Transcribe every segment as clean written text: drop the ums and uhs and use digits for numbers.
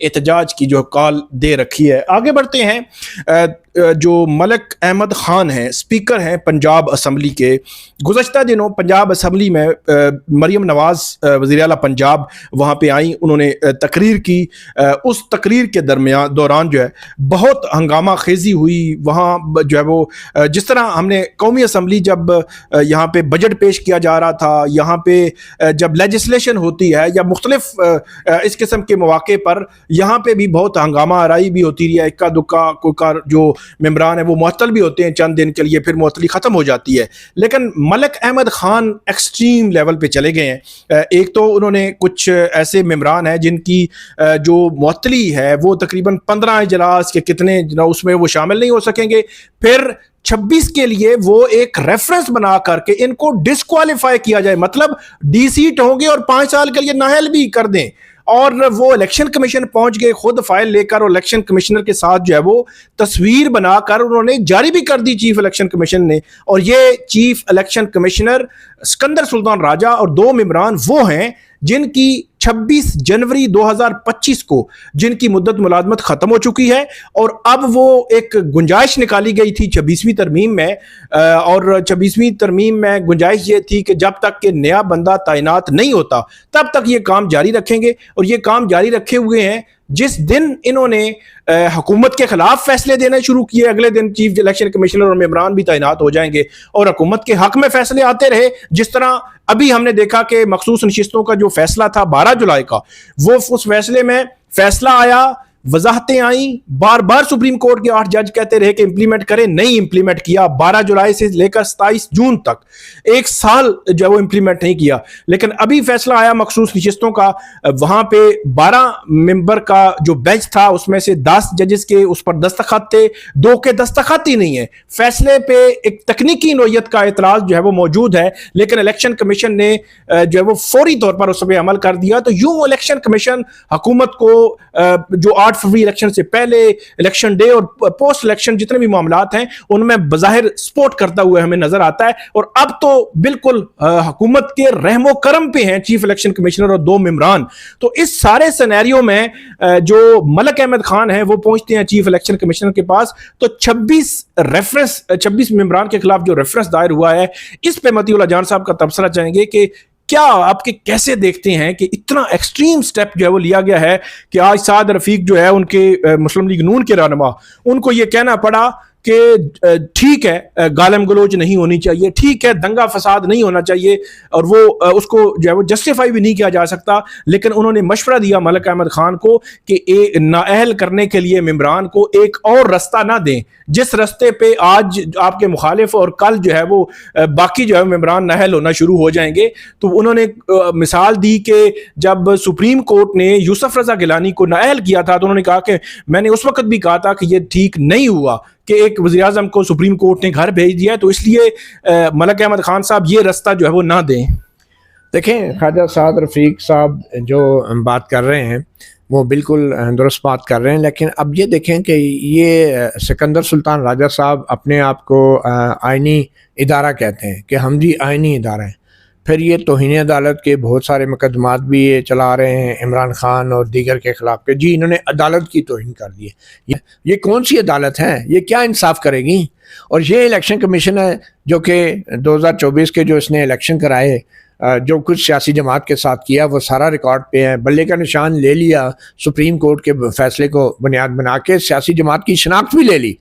احتجاج کی جو کال دے رکھی ہے. آگے بڑھتے ہیں. جو ملک احمد خان ہیں اسپیکر ہیں پنجاب اسمبلی کے, گزشتہ دنوں پنجاب اسمبلی میں مریم نواز وزیر اعلیٰ پنجاب وہاں پہ آئیں, انہوں نے تقریر کی. اس تقریر کے دوران جو ہے بہت ہنگامہ خیزی ہوئی. وہاں جو ہے وہ جس طرح ہم نے قومی اسمبلی جب یہاں پہ بجٹ پیش کیا جا رہا تھا, یہاں پہ جب لیجسلیشن ہوتی ہے یا مختلف اس قسم کے مواقع پر یہاں پہ بھی بہت ہنگامہ آرائی بھی ہوتی رہی ہے. اکا دکا کوئی جو ممبران ہیں وہ معطل بھی ہوتے ہیں چند دن کے لیے, پھر معطلی ختم ہو جاتی ہے. لیکن ملک احمد خان ایکسٹریم لیول پہ چلے گئے ہیں. ایک تو انہوں نے کچھ ایسے ممبران ہیں جن کی جو معطلی ہے وہ تقریباً 15 اجلاس کے کتنے اس میں وہ شامل نہیں ہو سکیں گے. پھر 26 کے لیے وہ ایک ریفرنس بنا کر کے ان کو ڈسکوالیفائی کیا جائے, مطلب ڈی سیٹ ہوں گے اور 5 سال کے لیے نااہل بھی کر دیں. اور وہ الیکشن کمیشن پہنچ گئے خود فائل لے کر, اور الیکشن کمشنر کے ساتھ جو ہے وہ تصویر بنا کر انہوں نے جاری بھی کر دی چیف الیکشن کمیشن نے. اور یہ چیف الیکشن کمشنر سکندر سلطان راجہ اور 2 ممبران وہ ہیں جن کی 26 جنوری 2025 کو جن کی مدت ملازمت ختم ہو چکی ہے, اور اب وہ ایک گنجائش نکالی گئی تھی 26ویں ترمیم میں, اور 26ویں ترمیم میں گنجائش یہ تھی کہ جب تک کہ نیا بندہ تعینات نہیں ہوتا تب تک یہ کام جاری رکھیں گے. اور یہ کام جاری رکھے ہوئے ہیں. جس دن انہوں نے حکومت کے خلاف فیصلے دینے شروع کیے, اگلے دن چیف الیکشن کمیشنر اور ممبران بھی تعینات ہو جائیں گے اور حکومت کے حق میں فیصلے آتے رہے. جس طرح ابھی ہم نے دیکھا کہ مخصوص نشستوں کا جو فیصلہ تھا 12 جولائی کا, وہ اس فیصلے میں فیصلہ آیا, وضاحتیں آئیں, بار بار سپریم کورٹ کے 8 جج کہتے رہے کہ امپلیمنٹ کریں, نہیں امپلیمنٹ کیا. 12 جولائی سے لے کر 27 جون تک 1 سال جو وہ امپلیمنٹ نہیں کیا. لیکن ابھی فیصلہ آیا مخصوص نشستوں کا, وہاں پہ 12 ممبر کا جو بینچ تھا اس میں سے 10 ججز کے اس پر دستخط تھے, 2 کے دستخط ہی نہیں ہے. فیصلے پہ ایک تکنیکی نوعیت کا اعتراض جو ہے وہ موجود ہے, لیکن الیکشن کمیشن نے جو ہے وہ فوری طور پر اس پہ عمل کر دیا. تو یوں الیکشن کمیشن حکومت کو جو 8 فروری الیکشن سے پہلے, الیکشن ڈے اور پوسٹ الیکشن جتنے بھی معاملات ہیں ان میں بظاہر سپورٹ کرتا ہوا ہمیں نظر آتا ہے. اور اب تو بالکل حکومت کے رحم و کرم پہ ہیں چیف الیکشن کمیشنر اور 2 ممبران. تو اس سارے سینیریو میں جو ملک احمد خان ہیں وہ پہنچتے ہیں چیف الیکشن کمیشنر کے پاس. تو 26 ممبران کے خلاف جو ریفرنس دائر ہوا ہے, اس پہ مطیع اللہ جان صاحب کا تبصرہ چاہیں گے کہ کیا آپ کے کیسے دیکھتے ہیں کہ اتنا ایکسٹریم سٹیپ جو ہے وہ لیا گیا ہے کہ آج سعد رفیق جو ہے ان کے مسلم لیگ نون کے رہنما, ان کو یہ کہنا پڑا کہ ٹھیک ہے گالم گلوچ نہیں ہونی چاہیے, ٹھیک ہے دنگا فساد نہیں ہونا چاہیے, اور وہ اس کو جو ہے وہ جسٹیفائی بھی نہیں کیا جا سکتا. لیکن انہوں نے مشورہ دیا ملک احمد خان کو کہ نااہل کرنے کے لیے ممبران کو ایک اور رستہ نہ دیں, جس رستے پہ آج آپ کے مخالف اور کل جو ہے وہ باقی جو ہے ممبران نااہل ہونا شروع ہو جائیں گے. تو انہوں نے مثال دی کہ جب سپریم کورٹ نے یوسف رضا گیلانی کو نااہل کیا تھا تو انہوں نے کہا کہ میں نے اس وقت بھی کہا تھا کہ یہ ٹھیک نہیں ہوا کہ ایک وزیر اعظم کو سپریم کورٹ نے گھر بھیج دیا, تو اس لیے ملک احمد خان صاحب یہ رستہ جو ہے وہ نہ دیں. دیکھیں خواجہ سعد رفیق صاحب جو بات کر رہے ہیں وہ بالکل درست بات کر رہے ہیں, لیکن اب یہ دیکھیں کہ یہ سکندر سلطان راجہ صاحب اپنے آپ کو آئینی ادارہ کہتے ہیں کہ ہم جی آئینی ادارہ ہیں. پھر یہ توہین عدالت کے بہت سارے مقدمات بھی یہ چلا رہے ہیں عمران خان اور دیگر کے خلاف کہ جی انہوں نے عدالت کی توہین کر دی ہے. یہ کون سی عدالت ہے, یہ کیا انصاف کرے گی؟ اور یہ الیکشن کمیشن ہے جو کہ 2024 کے جو اس نے الیکشن کرائے, جو کچھ سیاسی جماعت کے ساتھ کیا وہ سارا ریکارڈ پہ ہے, بلے کا نشان لے لیا سپریم کورٹ کے فیصلے کو بنیاد بنا کے, سیاسی جماعت کی شناخت بھی لے لی.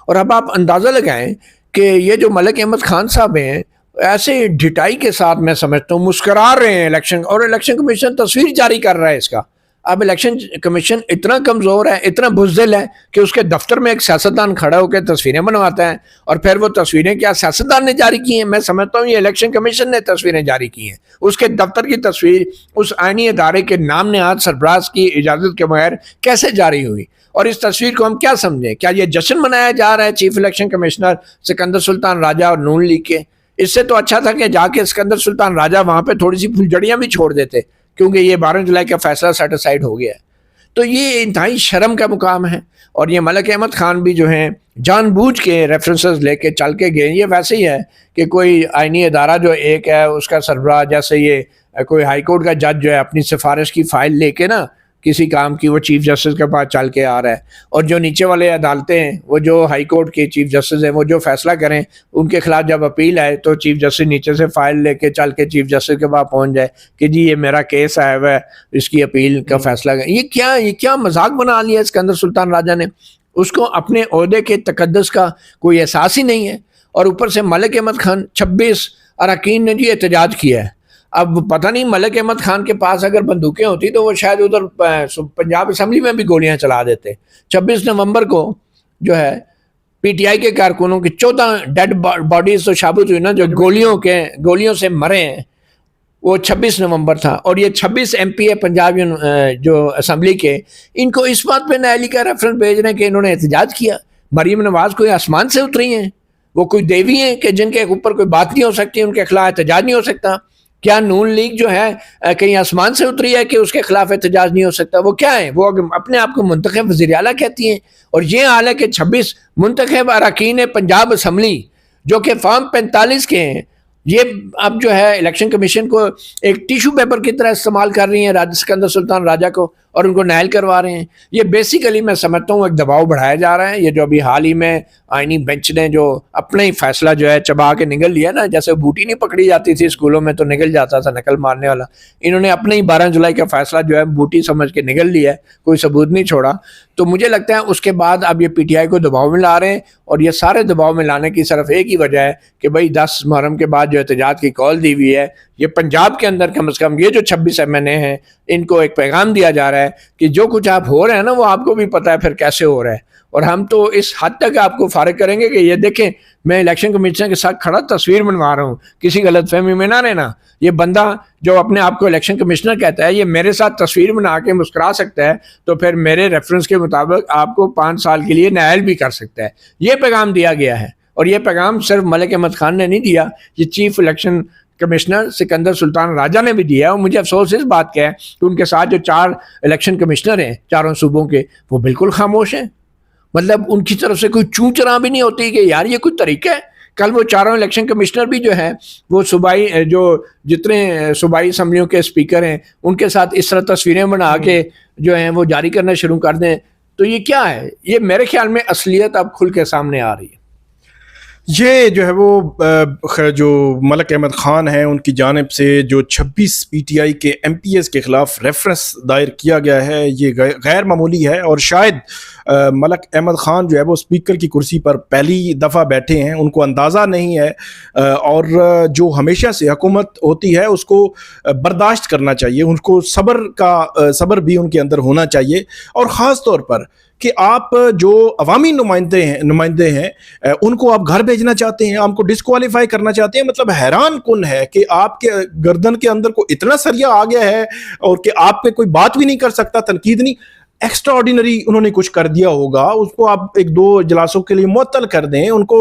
اور اب آپ اندازہ لگائیں کہ یہ جو ملک احمد خان صاحب ہیں ایسے ڈھٹائی کے ساتھ میں سمجھتا ہوں مسکرا رہے ہیں الیکشن, اور الیکشن کمیشن تصویر جاری کر رہا ہے اس کا. اب الیکشن کمیشن اتنا کمزور ہے, اتنا بزدل ہے کہ اس کے دفتر میں ایک سیاستدان کھڑا ہو کے تصویریں بنواتا ہے, اور پھر وہ تصویریں کیا سیاستدان نے جاری کی ہیں؟ میں سمجھتا ہوں یہ الیکشن کمیشن نے تصویریں جاری کی ہیں. اس کے دفتر کی تصویر اس آئینی ادارے کے نام نہاد سربراہ کی اجازت کے بغیر کیسے جاری ہوئی؟ اور اس تصویر کو ہم کیا سمجھیں؟ کیا یہ جشن منایا جا رہا ہے چیف الیکشن کمشنر سکندر سلطان راجہ اور نون لیگ کے؟ اس سے تو اچھا تھا کہ جا کے سکندر سلطان راجہ وہاں پہ تھوڑی سی پھلجڑیاں بھی چھوڑ دیتے, کیونکہ یہ 12 جولائی کا فیصلہ سیٹسفائیڈ ہو گیا ہے. تو یہ انتہائی شرم کا مقام ہے. اور یہ ملک احمد خان بھی جو ہیں جان بوجھ کے ریفرنسز لے کے چل کے گئے. یہ ویسے ہی ہے کہ کوئی آئینی ادارہ جو ایک ہے اس کا سربراہ, جیسے یہ کوئی ہائی کورٹ کا جج جو ہے اپنی سفارش کی فائل لے کے نا کسی کام کی وہ چیف جسٹس کے پاس چل کے آ رہا ہے، اور جو نیچے والے عدالتیں ہیں وہ جو ہائی کورٹ کے چیف جسٹس ہیں وہ جو فیصلہ کریں ان کے خلاف جب اپیل آئے تو چیف جسٹس نیچے سے فائل لے کے چل کے چیف جسٹس کے پاس پہنچ جائے کہ جی یہ میرا کیس آیا ہوا ہے، اس کی اپیل کا فیصلہ کریں۔ یہ کیا مذاق بنا لیا اسکندر سلطان راجہ نے؟ اس کو اپنے عہدے کے تقدس کا کوئی احساس ہی نہیں ہے، اور اوپر سے ملک احمد خان 26 اراکین نے جی احتجاج کیا ہے۔ اب پتہ نہیں ملک احمد خان کے پاس اگر بندوقیں ہوتی تو وہ شاید ادھر پنجاب اسمبلی میں بھی گولیاں چلا دیتے۔ 26 نومبر کو جو ہے پی ٹی آئی کے کارکنوں کی 14 ڈیڈ باڈیز تو ثابت ہوئی نا، جو گولیوں سے مرے ہیں، وہ 26 نومبر تھا۔ اور یہ 26 ایم پی اے پنجاب جو اسمبلی کے، ان کو اس بات پہ نااہلی کا ریفرنس بھیج رہے ہیں کہ انہوں نے احتجاج کیا۔ مریم نواز کوئی آسمان سے اتری ہیں؟ وہ کوئی دیوی ہیں کہ جن کے اوپر کوئی بات نہیں ہو سکتی، ان کے خلاف احتجاج نہیں ہو سکتا؟ کیا نون لیگ جو ہے کہیں آسمان سے اتری ہے کہ اس کے خلاف احتجاج نہیں ہو سکتا؟ وہ کیا ہے؟ وہ اپنے آپ کو منتخب وزیر اعلیٰ کہتی ہیں، اور یہ حال ہے کہ 26 منتخب اراکین پنجاب اسمبلی جو کہ فارم 45 کے ہیں، یہ اب جو ہے الیکشن کمیشن کو ایک ٹیشو پیپر کی طرح استعمال کر رہی ہیں اسکندر سلطان راجہ کو، اور ان کو نائل کروا رہے ہیں۔ یہ بیسیکلی میں سمجھتا ہوں ایک دباؤ بڑھایا جا رہا ہے۔ یہ جو ابھی حال ہی میں آئینی بینچ نے جو اپنا ہی فیصلہ جو ہے چبا کے نگل لیا نا، جیسے بوٹی نہیں پکڑی جاتی تھی اسکولوں میں تو نگل جاتا تھا نقل مارنے والا، انہوں نے اپنے ہی 12 جولائی کا فیصلہ جو ہے بوٹی سمجھ کے نگل لیا ہے، کوئی ثبوت نہیں چھوڑا۔ تو مجھے لگتا ہے اس کے بعد اب یہ پی ٹی آئی کو دباؤ میں لا رہے ہیں، اور یہ سارے دباؤ میں لانے کی صرف ایک ہی وجہ ہے کہ بھائی 10 محرم کے بعد جو احتجاج کی کال دی ہوئی ہے، یہ پنجاب کے اندر کم از کم یہ جو 26 ایم این اے ہیں ان کو ایک پیغام دیا جا رہا ہے کہ جو کچھ آپ ہو رہے ہیں نا وہ آپ کو بھی پتہ ہے پھر کیسے ہو رہا ہے، اور ہم تو اس حد تک آپ کو فارغ کریں گے کہ یہ دیکھیں میں الیکشن کمیشن کے ساتھ کھڑا تصویر بنوا رہا ہوں، کسی غلط فہمی میں نہ رہنا۔ یہ بندہ جو اپنے آپ کو الیکشن کمشنر کہتا ہے یہ میرے ساتھ تصویر بنا کے مسکرا سکتا ہے تو پھر میرے ریفرنس کے مطابق آپ کو 5 سال کے لیے نائل بھی کر سکتا ہے۔ یہ پیغام دیا گیا ہے، اور یہ پیغام صرف ملک احمد خان نے نہیں دیا، یہ چیف الیکشن کمشنر سکندر سلطان راجہ نے بھی دیا۔ اور مجھے افسوس اس بات کا ہے کہ ان کے ساتھ جو 4 الیکشن کمشنر ہیں چاروں صوبوں کے، وہ بالکل خاموش ہیں۔ مطلب ان کی طرف سے کوئی چوں چراں بھی نہیں ہوتی کہ یار یہ کوئی طریقہ ہے۔ کل وہ 4 الیکشن کمشنر بھی جو ہیں وہ صوبائی جو جتنے صوبائی اسمبلیوں کے اسپیکر ہیں ان کے ساتھ اس طرح تصویریں بنا کے جو ہیں وہ جاری کرنا شروع کر دیں، تو یہ کیا ہے؟ یہ میرے خیال میں اصلیت اب کھل کے سامنے آ رہی ہے۔ یہ جو ہے وہ جو ملک احمد خان ہیں ان کی جانب سے جو 26 پی ٹی آئی کے ایم پی ایس کے خلاف ریفرنس دائر کیا گیا ہے یہ غیر معمولی ہے، اور شاید ملک احمد خان جو ہے وہ اسپیکر کی کرسی پر پہلی دفعہ بیٹھے ہیں، ان کو اندازہ نہیں ہے، اور جو ہمیشہ سے حکومت ہوتی ہے اس کو برداشت کرنا چاہیے، ان کو صبر بھی ان کے اندر ہونا چاہیے، اور خاص طور پر کہ آپ جو عوامی نمائندے ہیں ان کو آپ گھر بھیجنا چاہتے ہیں، آپ کو ڈسکوالیفائی کرنا چاہتے ہیں۔ مطلب حیران کن ہے کہ آپ کے گردن کے اندر کوئی اتنا سریا آ گیا ہے اور کہ آپ پہ کوئی بات بھی نہیں کر سکتا، تنقید نہیں۔ ایکسٹرا آرڈینری انہوں نے کچھ کر دیا ہوگا، اس کو آپ 1-2 اجلاسوں کے لیے معطل کر دیں، ان کو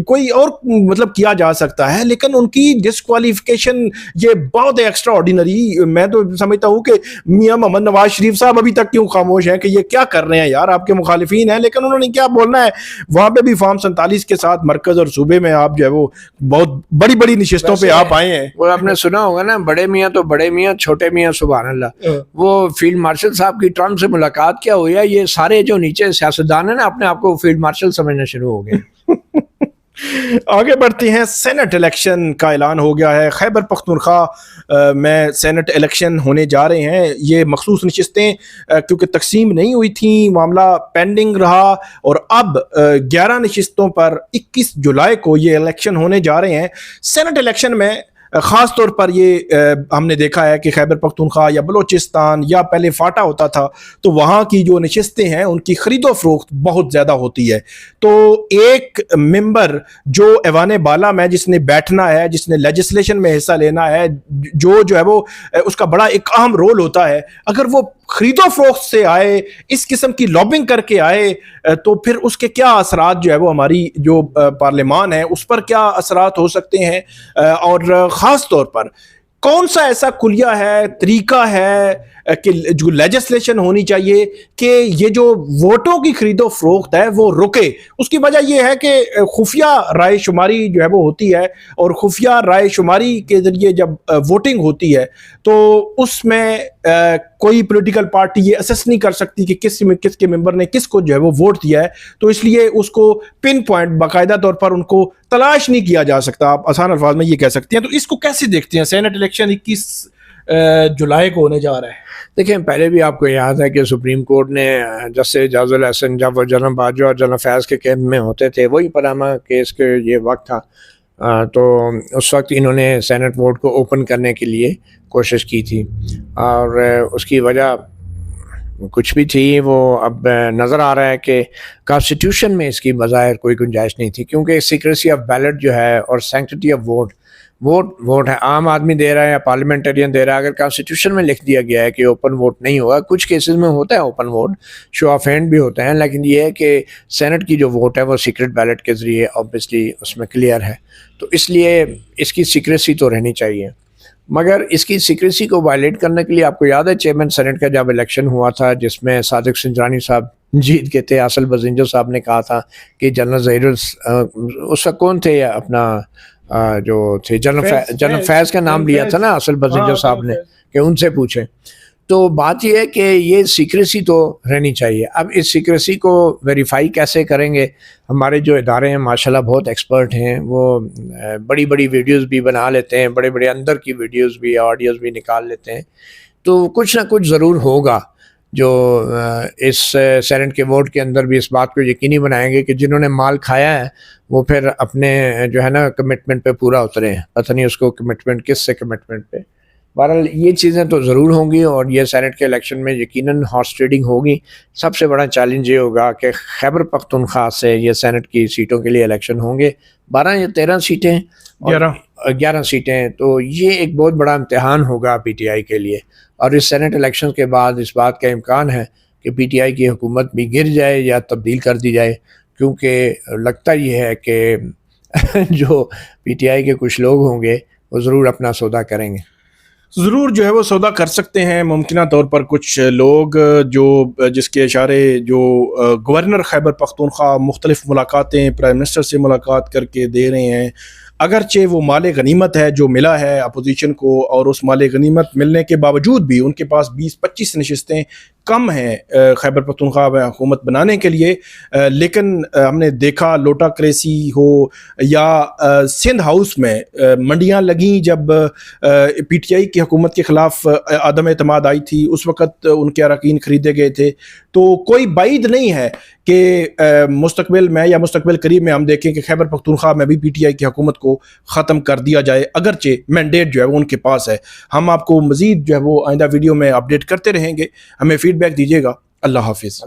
کوئی اور مطلب کیا جا سکتا ہے، لیکن ان کی ڈسکوالیفیکیشن یہ بہت ایکسٹرا آرڈینری۔ میں تو سمجھتا ہوں کہ میاں محمد نواز شریف صاحب ابھی تک کیوں خاموش ہیں کہ یہ کیا کر رہے ہیں یار، آپ کے مخالفین ہیں، لیکن انہوں نے کیا بولنا ہے۔ وہاں پہ بھی فارم 47 کے ساتھ مرکز اور صوبے میں آپ جو ہے وہ بہت بڑی نشستوں پہ آپ آئے ہیں۔ وہ آپ نے سنا ہوگا نا، بڑے میاں تو بڑے میاں، چھوٹے میاں سبحان اللہ۔ وہ فیلڈ مارشل صاحب کی ٹرمپ سے ملاقات کیا ہوئی ہے، یہ سارے جو نیچے سیاستدان ہیں نا اپنے آپ کو فیلڈ مارشل سمجھنا شروع ہو گئے۔ آگے بڑھتے ہیں، سینٹ الیکشن کا اعلان ہو گیا ہے۔ خیبر پختونخوا میں سینٹ الیکشن ہونے جا رہے ہیں۔ یہ مخصوص نشستیں کیونکہ تقسیم نہیں ہوئی تھیں، معاملہ پینڈنگ رہا، اور اب 11 نشستوں پر 21 جولائی کو یہ الیکشن ہونے جا رہے ہیں۔ سینٹ الیکشن میں خاص طور پر یہ ہم نے دیکھا ہے کہ خیبر پختونخوا یا بلوچستان یا پہلے فاٹا ہوتا تھا تو وہاں کی جو نشستیں ہیں ان کی خرید و فروخت بہت زیادہ ہوتی ہے۔ تو ایک ممبر جو ایوان بالا میں جس نے بیٹھنا ہے، جس نے لیجسلیشن میں حصہ لینا ہے، جو ہے وہ اس کا بڑا ایک اہم رول ہوتا ہے، اگر وہ خرید و فروخت سے آئے، اس قسم کی لابنگ کر کے آئے، تو پھر اس کے کیا اثرات جو ہے وہ ہماری جو پارلیمان ہے اس پر کیا اثرات ہو سکتے ہیں، اور خاص طور پر کون سا ایسا کلیہ ہے، طریقہ ہے کہ جو لیجسلیشن ہونی چاہیے کہ یہ جو ووٹوں کی خرید و فروخت ہے وہ رکے. اس کی وجہ یہ ہے کہ خفیہ رائے شماری جو ہے وہ ہوتی ہے, اور خفیہ رائے شماری کے ذریعے جب ووٹنگ ہوتی ہے تو اس میں کوئی پولیٹیکل پارٹی یہ اسیس نہیں کر سکتی کہ کس کے ممبر نے کس کو جو ہے وہ ووٹ دیا ہے, تو اس لیے اس کو پن پوائنٹ باقاعدہ طور پر ان کو تلاش نہیں کیا جا سکتا. آپ آسان الفاظ میں یہ کہہ سکتے ہیں. تو اس کو کیسے دیکھتے ہیں؟ سینٹ الیکشن 21 جولائی کو ہونے جا رہا ہے. دیکھیں, پہلے بھی آپ کو یاد ہے کہ سپریم کورٹ نے جسٹس اعجاز الحسن جب وہ جنرل باجوہ اور جنرل فیض کے کیمپ میں ہوتے تھے, وہی پاناما کیس کے یہ وقت تھا, تو اس وقت انہوں نے سینٹ ووٹ کو اوپن کرنے کے لیے کوشش کی تھی, اور اس کی وجہ کچھ بھی تھی وہ اب نظر آ رہا ہے کہ کانسٹیٹیوشن میں اس کی بظاہر کوئی گنجائش نہیں تھی, کیونکہ سیکریسی آف بیلٹ جو ہے اور سینکٹیٹی آف ووٹ ہے, عام آدمی دے رہا ہے یا پارلیمنٹرین دے رہا ہے. اگر کانسٹیٹیوشن میں لکھ دیا گیا ہے کہ اوپن ووٹ نہیں ہوگا, کچھ کیسز میں ہوتا ہے open vote, show of hand بھی ہوتے ہیں, لیکن یہ ہے کہ سینٹ کی جو ووٹ ہے وہ سیکرٹ بیلٹ کے ذریعے آبویسلی اس میں کلیئر ہے, تو اس لیے اس کی سیکریسی تو رہنی چاہیے. مگر اس کی سیکریسی کو وائلیٹ کرنے کے لیے آپ کو یاد ہے چیئرمین سینٹ کا جب الیکشن ہوا تھا جس میں صادق سنجرانی صاحب جیت گئے تھے, اصل بزنجو صاحب نے کہا تھا کہ جنرل ظہیر اس وقت کون تھے, اپنا جو تھے جنرل فیض کا نام لیا تھا نا اصل بزنجو صاحب نے, کہ ان سے پوچھیں. تو بات یہ ہے کہ یہ سیکریسی تو رہنی چاہیے. اب اس سیکریسی کو ویریفائی کیسے کریں گے؟ ہمارے جو ادارے ہیں ماشاءاللہ بہت ایکسپرٹ ہیں, وہ بڑی بڑی ویڈیوز بھی بنا لیتے ہیں, بڑے بڑے اندر کی ویڈیوز بھی آڈیوز بھی نکال لیتے ہیں. تو کچھ نہ کچھ ضرور ہوگا جو اس سینٹ کے ووٹ کے اندر بھی اس بات کو یقینی بنائیں گے کہ جنہوں نے مال کھایا ہے وہ پھر اپنے جو ہے نا کمٹمنٹ پہ پورا اترے ہیں. پتہ نہیں اس کو کمٹمنٹ کس سے کمٹمنٹ پہ. بہرحال یہ چیزیں تو ضرور ہوں گی, اور یہ سینٹ کے الیکشن میں یقیناً ہارس ٹریڈنگ ہوگی. سب سے بڑا چیلنج یہ ہوگا کہ خیبر پختونخوا سے یہ سینٹ کی سیٹوں کے لیے الیکشن ہوں گے, 12 یا 13 سیٹیں, 11 سیٹیں. تو یہ ایک بہت بڑا امتحان ہوگا پی ٹی آئی کے لیے, اور اس سینٹ الیکشن کے بعد اس بات کا امکان ہے کہ پی ٹی آئی کی حکومت بھی گر جائے یا تبدیل کر دی جائے, کیونکہ لگتا یہ ہے کہ جو پی ٹی آئی کے کچھ لوگ ہوں گے وہ ضرور اپنا سودا کریں گے. ضرور جو ہے وہ سودا کر سکتے ہیں ممکنہ طور پر کچھ لوگ جو جس کے اشارے جو گورنر خیبر پختونخوا مختلف ملاقاتیں پرائم منسٹر سے ملاقات کر کے دے رہے ہیں, اگرچہ وہ مال غنیمت ہے جو ملا ہے اپوزیشن کو, اور اس مال غنیمت ملنے کے باوجود بھی ان کے پاس 20-25 نشستیں کم ہیں خیبر پختونخوا میں حکومت بنانے کے لیے. لیکن ہم نے دیکھا لوٹا کریسی ہو یا سندھ ہاؤس میں منڈیاں لگیں جب پی ٹی آئی کی حکومت کے خلاف عدم اعتماد آئی تھی, اس وقت ان کے اراکین خریدے گئے تھے. تو کوئی بعید نہیں ہے کہ مستقبل میں یا مستقبل قریب میں ہم دیکھیں کہ خیبر پختونخوا میں بھی پی ٹی آئی کی حکومت کو ختم کر دیا جائے, اگرچہ مینڈیٹ جو ہے وہ ان کے پاس ہے. ہم آپ کو مزید جو ہے وہ آئندہ ویڈیو میں اپڈیٹ کرتے رہیں گے, ہمیں فیڈ بیک دیجیے گا. اللہ حافظ.